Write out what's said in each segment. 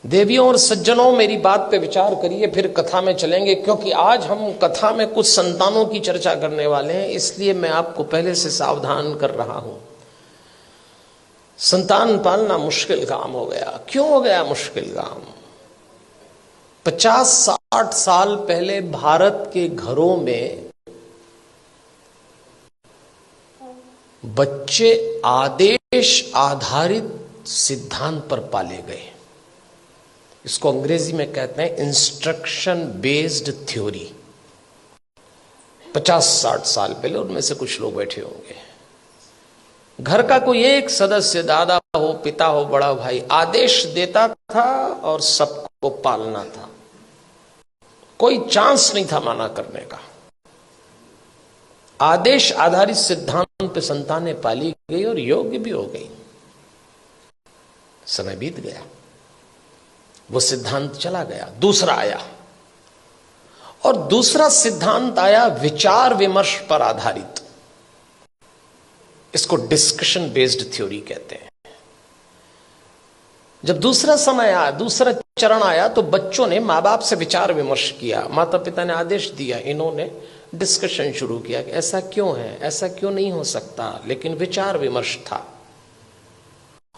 देवियों और सज्जनों, मेरी बात पे विचार करिए, फिर कथा में चलेंगे। क्योंकि आज हम कथा में कुछ संतानों की चर्चा करने वाले हैं, इसलिए मैं आपको पहले से सावधान कर रहा हूं। संतान पालना मुश्किल काम हो गया। क्यों हो गया मुश्किल काम? 50-60 साल पहले भारत के घरों में बच्चे आदेश आधारित सिद्धांत पर पाले गए। इसको अंग्रेजी में कहते हैं इंस्ट्रक्शन बेस्ड थ्योरी। 50-60 साल पहले, उनमें से कुछ लोग बैठे होंगे, घर का कोई एक सदस्य, दादा हो, पिता हो, बड़ा भाई, आदेश देता था और सबको पालना था। कोई चांस नहीं था माना करने का। आदेश आधारित सिद्धांत पे संतानें पाली गई और योग्य भी हो गई। समय बीत गया, वो सिद्धांत चला गया, दूसरा आया। और दूसरा सिद्धांत आया विचार विमर्श पर आधारित। इसको डिस्कशन बेस्ड थ्योरी कहते हैं। जब दूसरा समय आया, दूसरा चरण आया, तो बच्चों ने मां बाप से विचार विमर्श किया। माता पिता ने आदेश दिया, इन्होंने डिस्कशन शुरू किया कि ऐसा क्यों है, ऐसा क्यों नहीं हो सकता। लेकिन विचार विमर्श था,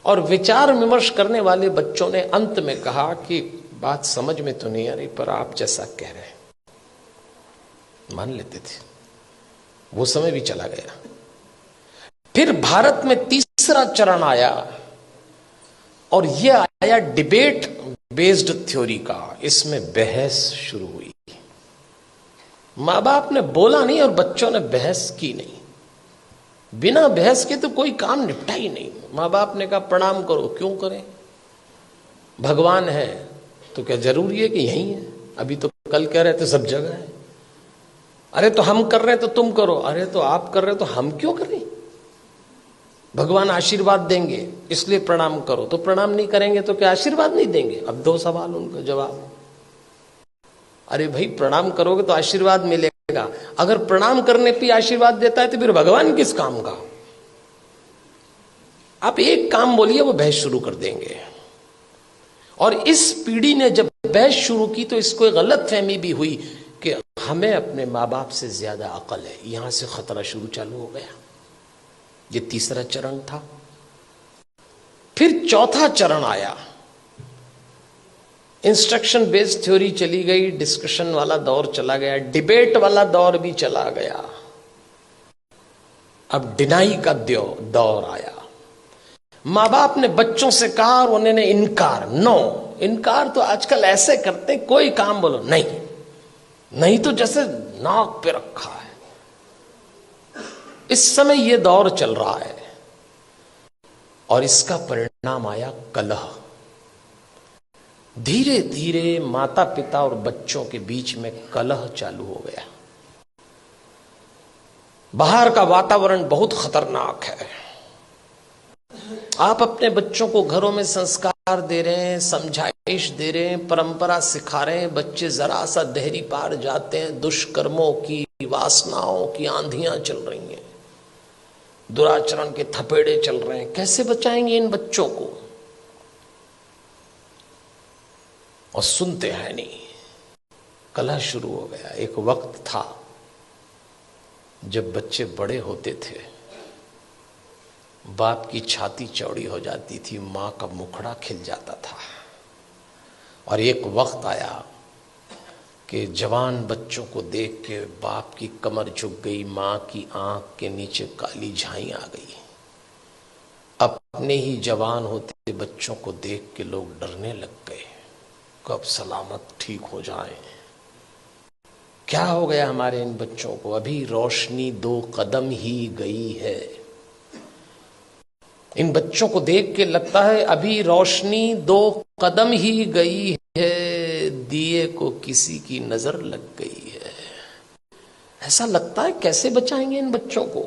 और विचार विमर्श करने वाले बच्चों ने अंत में कहा कि बात समझ में तो नहीं आ रही, पर आप जैसा कह रहे हैं मान लेते थे। वो समय भी चला गया। फिर भारत में तीसरा चरण आया, और यह आया डिबेट बेस्ड थ्योरी का। इसमें बहस शुरू हुई। मां बाप ने बोला नहीं और बच्चों ने बहस की नहीं। बिना बहस के तो कोई काम निपटा ही नहीं। मां बाप ने कहा प्रणाम करो, क्यों करें? भगवान है तो क्या जरूरी है कि यही है? अभी तो कल कह रहे थे सब जगह है। अरे तो हम कर रहे हैं तो तुम करो। अरे तो आप कर रहे हो तो हम क्यों करें? भगवान आशीर्वाद देंगे इसलिए प्रणाम करो। तो प्रणाम नहीं करेंगे तो क्या आशीर्वाद नहीं देंगे? अब दो सवाल, उनका जवाब। अरे भाई, प्रणाम करोगे तो आशीर्वाद मिलेगा। अगर प्रणाम करने पे आशीर्वाद देता है तो फिर भगवान किस काम का? आप एक काम बोलिए, वो बहस शुरू कर देंगे। और इस पीढ़ी ने जब बहस शुरू की तो इसको एक गलत फहमी भी हुई कि हमें अपने माँ बाप से ज्यादा अकल है। यहां से खतरा शुरू चालू हो गया। ये तीसरा चरण था। फिर चौथा चरण आया। इंस्ट्रक्शन बेस्ड थ्योरी चली गई, डिस्कशन वाला दौर चला गया, डिबेट वाला दौर भी चला गया। अब डिनाई का दौर आया। मां बाप ने बच्चों से कहा और उन्होंने इनकार। नो, इनकार तो आजकल ऐसे करते, कोई काम बोलो नहीं, नहीं तो जैसे नाक पे रखा है। इस समय यह दौर चल रहा है, और इसका परिणाम आया कलह। धीरे धीरे माता पिता और बच्चों के बीच में कलह चालू हो गया। बाहर का वातावरण बहुत खतरनाक है। आप अपने बच्चों को घरों में संस्कार दे रहे हैं, समझाइश दे रहे हैं, परंपरा सिखा रहे हैं। बच्चे जरा सा देहरी पार जाते हैं, दुष्कर्मों की, वासनाओं की आंधियां चल रही हैं, दुराचरण के थपेड़े चल रहे हैं। कैसे बचाएंगे इन बच्चों को? और सुनते हैं नहीं। कलह शुरू हो गया। एक वक्त था जब बच्चे बड़े होते थे, बाप की छाती चौड़ी हो जाती थी, मां का मुखड़ा खिल जाता था। और एक वक्त आया कि जवान बच्चों को देख के बाप की कमर झुक गई, मां की आंख के नीचे काली झाई आ गई। अपने ही जवान होते बच्चों को देख के लोग डरने लग गए, कब सलामत ठीक हो जाए। क्या हो गया हमारे इन बच्चों को? अभी रोशनी 2 कदम ही गई है। इन बच्चों को देख के लगता है अभी रोशनी 2 कदम ही गई है, दिए को किसी की नजर लग गई है। ऐसा लगता है। कैसे बचाएंगे इन बच्चों को?